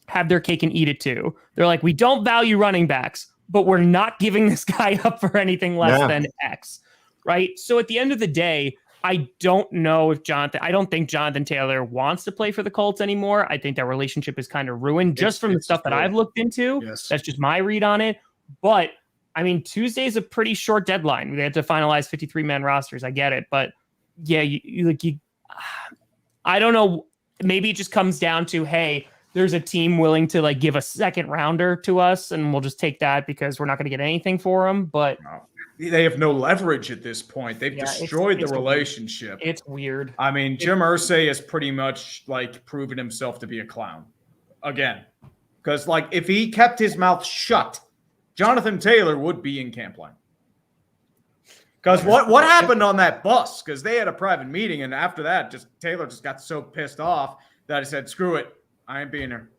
S3: have their cake and eat it too. They're like, we don't value running backs, but we're not giving this guy up for anything less than X, right? So at the end of the day, I don't think Jonathan Taylor wants to play for the Colts anymore. I think that relationship is kind of ruined just from the stuff that I've looked into. Yes. That's just my read on it. But I mean, Tuesday is a pretty short deadline. They have to finalize 53-man rosters. I get it. But yeah, I don't know. Maybe it just comes down to, hey, there's a team willing to like give a second rounder to us, and we'll just take that because we're not going to get anything for them. But
S1: they have no leverage at this point. They've destroyed the relationship.
S3: It's weird.
S1: I mean, Jim Irsay has pretty much like proven himself to be a clown again, because like if he kept his mouth shut, Jonathan Taylor would be in camp line. Because what happened on that bus? Because they had a private meeting, and after that, Taylor just got so pissed off that he said, "Screw it, I ain't being here."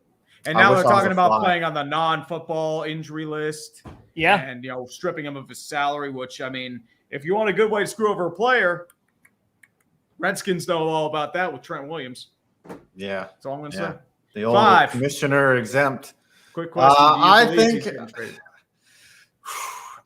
S1: And now they're talking about playing on the non-football injury list.
S3: Yeah.
S1: And, stripping him of his salary, which, I mean, if you want a good way to screw over a player, Redskins know all about that with Trent Williams.
S4: Yeah.
S1: That's all I'm going to say.
S4: The old commissioner exempt.
S1: Quick question.
S4: I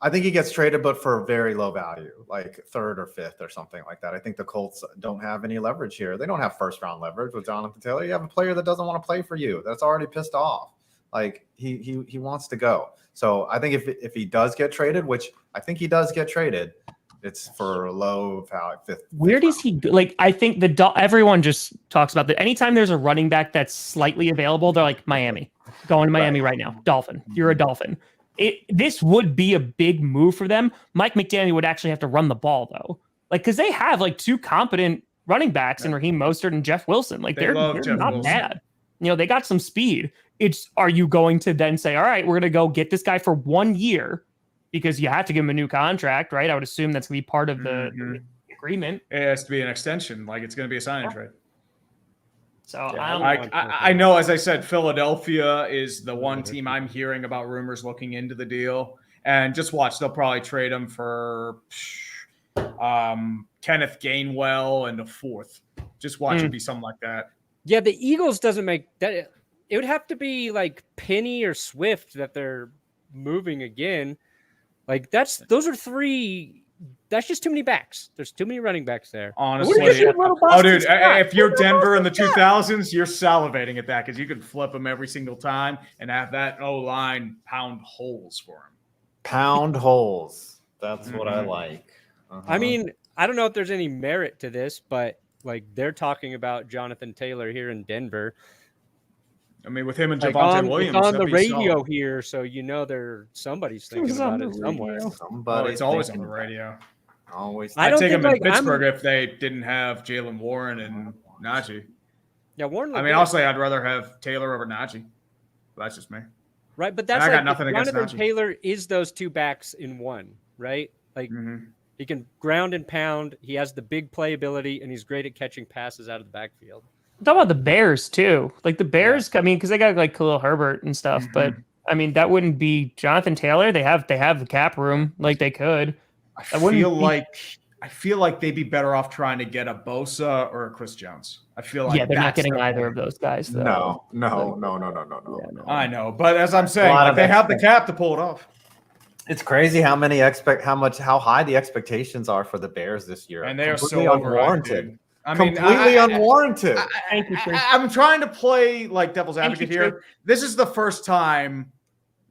S4: think he gets traded, but for a very low value, like third or fifth or something like that. I think the Colts don't have any leverage here. They don't have first-round leverage with Jonathan Taylor. You have a player that doesn't want to play for you. That's already pissed off. Like he wants to go. So I think if he does get traded, which I think he does get traded, it's for a low value fifth.
S3: Where does he go? Like, I think everyone just talks about that. Anytime there's a running back that's slightly available, they're like, Miami. Going to Miami right now. Dolphin. You're a Dolphin. This would be a big move for them. Mike McDaniel would actually have to run the ball, though. Like, because they have, like, two competent running backs in Raheem Mostert and Jeff Wilson. Like, they're not bad. They got some speed. Are you going to then say, all right, we're going to go get this guy for 1 year because you have to give him a new contract, right? I would assume that's going to be part of the agreement.
S1: It has to be an extension. Like, it's going to be a signing trade.
S3: So
S1: I know, as I said, Philadelphia is the one team I'm hearing about rumors looking into the deal. And just watch, they'll probably trade him for Kenneth Gainwell and a fourth. Just watch it be something like that.
S2: Yeah, the Eagles doesn't make that. It would have to be like Penny or Swift that they're moving again. Like those are three. That's just too many backs. There's too many running backs there.
S1: Honestly. Dude, if you're Denver in the 2000s, you're salivating at that because you can flip them every single time and have that O-line pound holes for him.
S4: Pound holes. That's what I like.
S2: I mean, I don't know if there's any merit to this, but like they're talking about Jonathan Taylor here in Denver.
S1: I mean, with him and Javonte Williams,
S2: it's on the radio here, so somebody's thinking about it somewhere.
S1: It's always on the radio.
S4: Always.
S1: I'd take him in Pittsburgh if they didn't have Jalen Warren and Najee.
S2: Yeah, Warren.
S1: I mean, honestly, I'd rather have Taylor over Najee. That's just me.
S2: Right, but that's
S1: I got nothing against
S2: Jonathan Taylor is those two backs in one, right? Like he can ground and pound. He has the big playability, and he's great at catching passes out of the backfield.
S3: Talk about the Bears too. Like the Bears, I mean, because they got like Khalil Herbert and stuff, but I mean that wouldn't be Jonathan Taylor. They have the cap room, like they could.
S1: I feel like they'd be better off trying to get a Bosa or a Chris Jones. I feel like
S3: they're not getting either of those guys. Though.
S4: No.
S1: I know, but as I'm saying, they have the cap to pull it off.
S4: It's crazy how high the expectations are for the Bears this year,
S1: and they are so
S4: unwarranted.
S1: I mean,
S4: completely unwarranted.
S1: I'm trying to play like devil's advocate here. This is the first time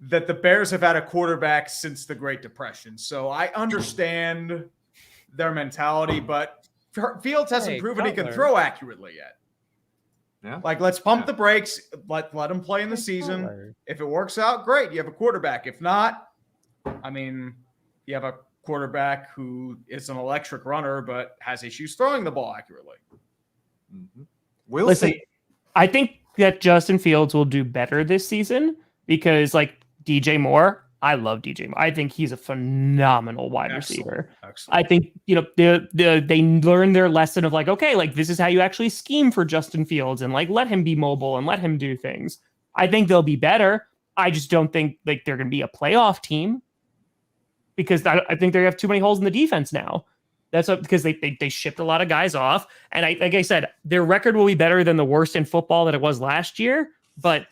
S1: that the Bears have had a quarterback since the Great Depression. So I understand their mentality, but Fields hasn't proven he can throw accurately yet.
S4: Yeah.
S1: Like, let's pump the brakes. Let him play in the season. If it works out, great. You have a quarterback. If not, I mean, you have a quarterback who is an electric runner but has issues throwing the ball accurately.
S4: Mm-hmm.
S3: We'll see. I think that Justin Fields will do better this season because, like, DJ Moore, I love DJ Moore. I think he's a phenomenal wide receiver. Excellent. I think, they learned their lesson of like, okay, like this is how you actually scheme for Justin Fields and like let him be mobile and let him do things. I think they'll be better. I just don't think like they're going to be a playoff team because I think they have too many holes in the defense now. That's because they shipped a lot of guys off. And like I said, their record will be better than the worst in football that it was last year. But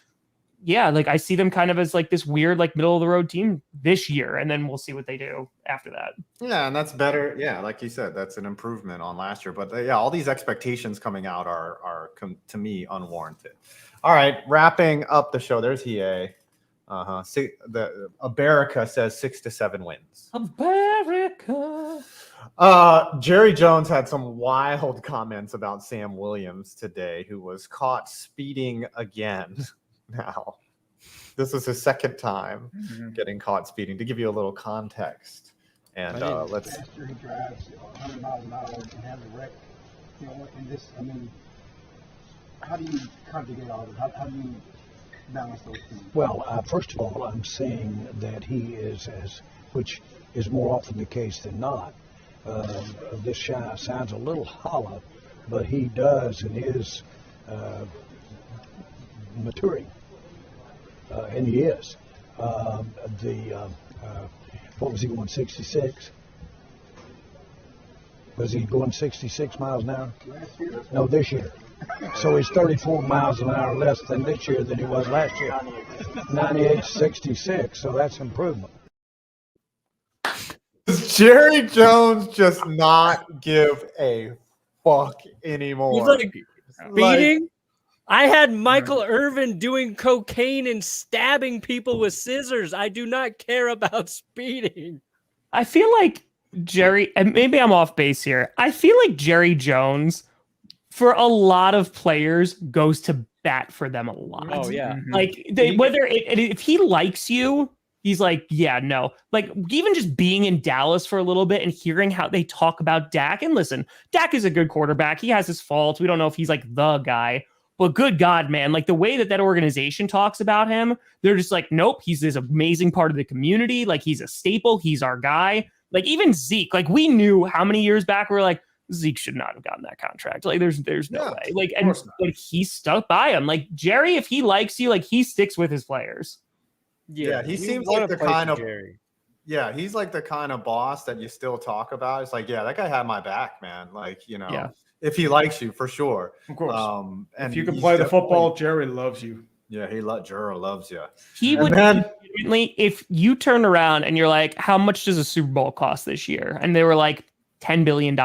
S3: yeah, like I see them kind of as like this weird, like middle of the road team this year, and then we'll see what they do after that.
S4: Yeah, and that's better. Yeah, like you said, that's an improvement on last year. But yeah, all these expectations coming out are to me unwarranted. All right, wrapping up the show. There's EA. The Aberica says 6 to 7 wins.
S3: Aberica.
S4: Jerry Jones had some wild comments about Sam Williams today, who was caught speeding again. Now, this was his second time getting caught speeding. To give you a little context, and let's.
S5: After he drives 100 miles an hour and has a wreck, in this, I mean, how do you conjugate all of it? How do you balance those things? Well, first of all, I'm saying that he is, which is more often the case than not. This sounds a little hollow, but he does and is maturing. And he is. What was he going, 66? Was he going 66 miles an hour? Last year? No, this year. So he's 34 miles an hour less than this year than he was last year. 98, 66, so that's improvement.
S4: Does Jerry Jones just not give a fuck anymore?
S2: He's like speeding? I had Michael Irvin doing cocaine and stabbing people with scissors. I do not care about speeding.
S3: I feel like Jerry, and maybe I'm off base here. I feel like Jerry Jones, for a lot of players, goes to bat for them a lot.
S2: Oh, yeah.
S3: Like, if he likes you, he's like, yeah, no. Like, even just being in Dallas for a little bit and hearing how they talk about Dak. And listen, Dak is a good quarterback. He has his faults. We don't know if he's like the guy. But good God, man, like the way that organization talks about him, they're just like, nope, he's this amazing part of the community. Like, he's a staple. He's our guy. Like, even Zeke, like, we knew how many years back we were like, Zeke should not have gotten that contract. Like, there's no way. Like, and like, he stuck by him. Like, Jerry, if he likes you, like, he sticks with his players.
S4: Yeah, he seems like the kind of Jerry. Yeah, he's like the kind of boss that you still talk about. It's like, yeah, that guy had my back, man. Like,
S3: yeah.
S4: If he likes you, for sure.
S1: Of course. And if you can play the football, Jerry loves you.
S4: Yeah, Jerry loves you.
S3: He would legitimately, if you turn around and you're like, how much does a Super Bowl cost this year? And they were like, $10 billion.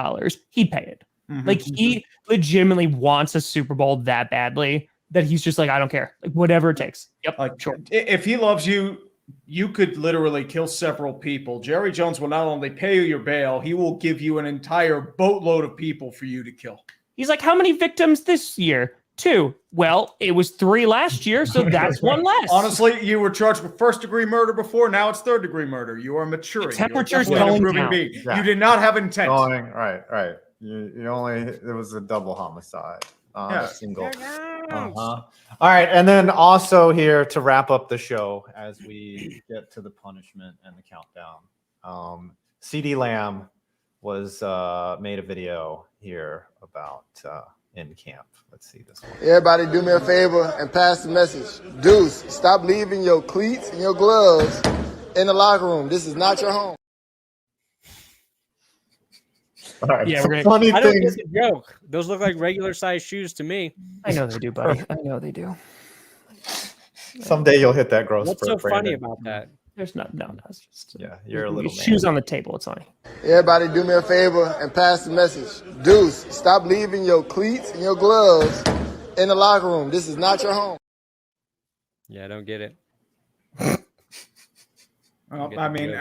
S3: He'd pay it. Mm-hmm. Like, he legitimately wants a Super Bowl that badly that he's just like, I don't care. Like, whatever it takes. Yep.
S1: Like, sure. If he loves you, you could literally kill several people. Jerry Jones will not only pay you your bail, he will give you an entire boatload of people for you to kill.
S3: He's like, how many victims this year? 2. Well, it was 3 last year, so that's 1 less.
S1: Honestly, you were charged with first-degree murder before. Now it's third-degree murder. You are maturing.
S3: The temperature's going down.
S1: Yeah. You did not have intent.
S4: Right. You only, it was a double homicide. A single. All right, and then also here to wrap up the show as we get to the punishment and the countdown. CeeDee Lamb was made a video here about in camp. Let's see this one.
S6: Everybody do me a favor and pass the message. Deuce, stop leaving your cleats and your gloves in the locker room. This is not your home.
S4: All right.
S3: Yeah,
S2: funny I don't get the joke. Those look like regular size shoes to me.
S3: I know they do, buddy. I know they do.
S4: Someday you'll hit that growth.
S2: What's so funny about that?
S3: There's no. It's just
S4: you're a little
S3: shoes on the table. It's funny.
S6: Everybody do me a favor and pass the message. Deuce, stop leaving your cleats and your gloves in the locker room. This is not your home.
S2: Yeah, I don't get it.
S1: Well, I mean,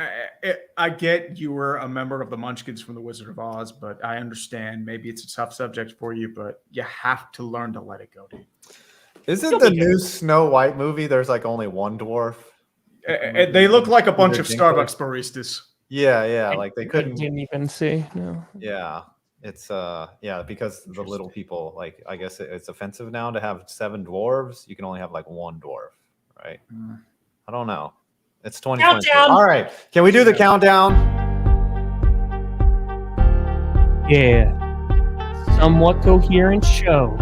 S1: I get you were a member of the Munchkins from The Wizard of Oz, but I understand maybe it's a tough subject for you, but you have to learn to let it go, dude.
S4: Isn't the new Snow White movie? There's like only one dwarf.
S1: They look like a bunch of Starbucks baristas.
S4: Yeah, like they couldn't.
S3: Didn't even see. No.
S4: Yeah, it's because the little people, like, I guess it's offensive now to have 7 dwarves. You can only have like 1 dwarf, right? I don't know. It's 2020.
S3: Countdown.
S4: All right, can we do the countdown?
S3: Yeah. Somewhat coherent show.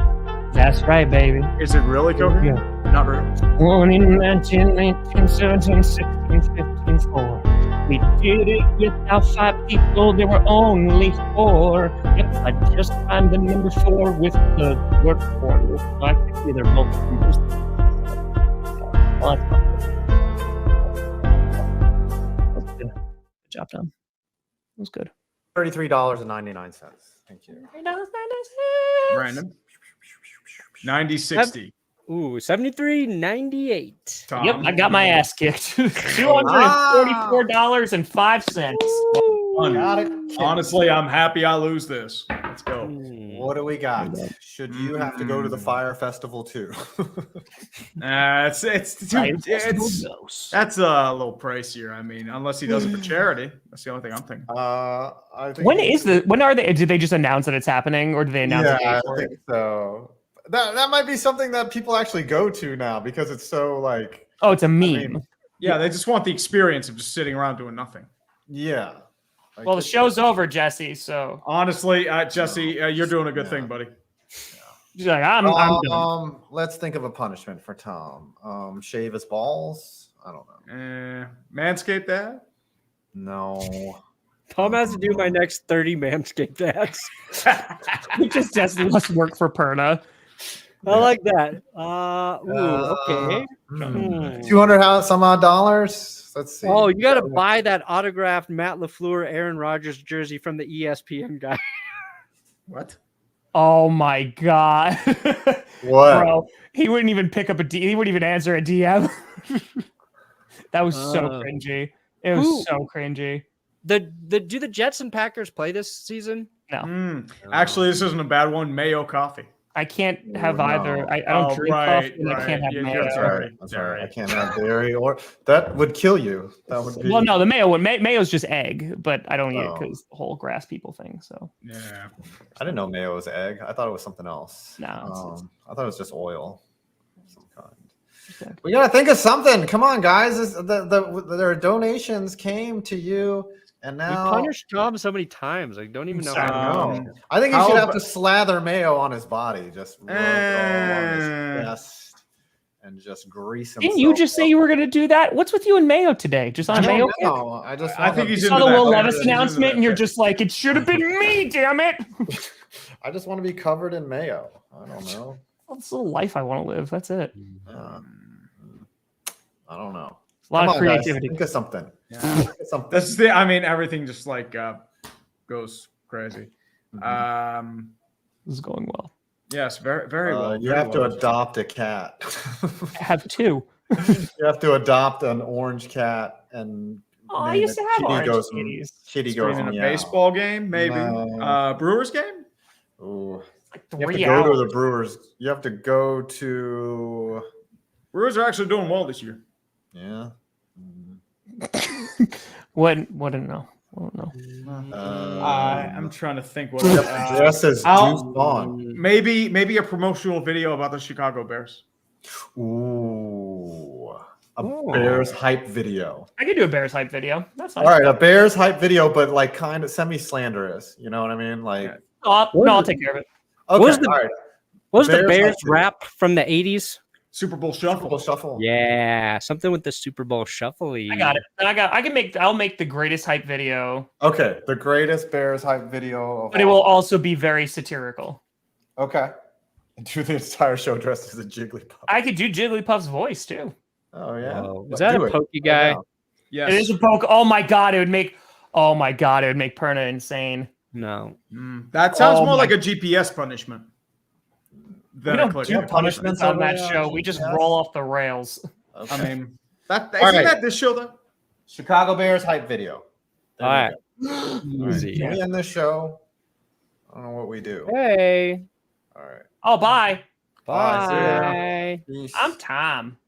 S3: That's right, baby.
S1: Is it really coherent?
S3: Yeah.
S1: Not really.
S3: 1 in 19, 19, 17, 16, 15, 4. We did it without 5 people. There were only 4. Yep, I just find the number 4 with the word 4. So I think they're both numbers. Well, that's fine. Good job, Tom. It was good.
S4: $33.99. Thank you.
S1: Brandon. 90-60.
S2: Ooh, 73.98.
S1: Tom.
S3: Yep, I got my ass kicked. $244.05.
S4: Got it.
S1: Honestly, I'm happy I lose this. Let's go.
S4: What do we got? Should you have to go to the Fire Festival too?
S1: That's a little pricier. I mean, unless he does it for charity. That's the only thing I'm thinking.
S4: I think
S3: When are they? Did they just announce that it's happening, or did they announce?
S4: I think so. That might be something that people actually go to now because it's so like.
S3: Oh, it's a meme.
S4: I mean,
S1: Yeah, they just want the experience of just sitting around doing nothing.
S4: Yeah. Like,
S3: well, the show's over, Jesse. So
S1: honestly, Jesse, you're doing a good thing, buddy.
S3: He's like, I'm done.
S4: Let's think of a punishment for Tom. Shave his balls. I don't know.
S1: Manscape that?
S4: No.
S2: Tom has to do my next 30 Manscaped ads.
S3: He just does less work for Perna.
S2: I like that. Okay.
S4: 200 some odd dollars. Let's see.
S2: Oh, you got to buy that autographed Matt LaFleur, Aaron Rodgers jersey from the ESPN guy.
S1: What?
S3: Oh my god!
S4: What,
S3: bro? He wouldn't even pick up he wouldn't even answer a DM. That was so cringy. It was so cringy.
S2: Do the Jets and Packers play this season?
S3: No.
S1: Actually, this isn't a bad one. Mayo coffee.
S3: I can't have either. I don't drink coffee, and I can't have mayo.
S1: That's right.
S4: I can't have dairy, or that would kill you. That would be.
S3: Well, no, the mayo one. Mayo's just egg, but I don't eat it because the whole grass people thing. So
S1: yeah,
S4: I didn't know mayo was egg. I thought it was something else.
S3: No,
S4: I thought it was just oil of some kind.
S3: Okay.
S4: We gotta think of something. Come on, guys. Their donations came to you. And now
S2: we punished Tom so many times. I don't even know how.
S4: I think he should have to slather mayo on his body, just rub it all on his chest, and just grease himself.
S3: Didn't you just say you were going to do that? What's with you and mayo today? Just on mayo?
S4: No, I think
S3: you saw the Will Levis announcement, and you're just like, it should have been me, damn it!
S4: I just want to be covered in mayo. I don't know.
S3: That's the life I want to live. That's it.
S4: I don't know.
S3: A lot of creativity.
S4: Guys, think of something.
S1: Yeah. That's the. I mean, everything just like goes crazy.
S3: This is going well.
S1: Yes, very, very well.
S4: You have to adopt a cat.
S3: I have 2.
S4: You have to adopt an orange cat and.
S3: I used to have orange kitties.
S4: Kitty goes
S1: in a baseball game, maybe. Brewers game.
S4: Ooh.
S3: Like
S4: you have to go to the Brewers. You have to go to.
S1: Brewers are actually doing well this year.
S4: Yeah.
S3: Wouldn't know.
S1: I'm trying to think what.
S4: Dress as Deuce Vaughn.
S1: Maybe a promotional video about the Chicago Bears.
S4: Ooh, Bears hype video.
S3: I could do a Bears hype video. That's fine.
S4: All right, a Bears hype video, but like kind of semi-slanderous. You know what I mean? Like,
S3: I'll take care of it.
S4: Okay,
S2: what was the Bears rap from the 80s?
S1: Super Bowl Shuffle.
S2: Yeah, something with the Super Bowl Shuffle-y.
S3: I got it. I'll make the greatest hype video.
S4: Okay, the greatest Bears hype video.
S3: But it will also be very satirical.
S4: Okay. And do the entire show dressed as a Jigglypuff.
S3: I could do Jigglypuff's voice too.
S4: Oh yeah.
S2: Is that a pokey guy?
S1: Yes.
S3: It is a poke. Oh my god, it would make Perna insane.
S2: No.
S1: That sounds more like a GPS punishment.
S3: We don't do punishments on that show. We just roll off the rails.
S4: Okay.
S1: I mean, isn't that this show though?
S4: Chicago Bears hype video.
S2: All right.
S4: Easy. Can we end this show? I don't know what we do.
S2: Hey.
S4: All right.
S3: Oh, bye.
S2: Bye.
S4: Peace.
S3: I'm Tom.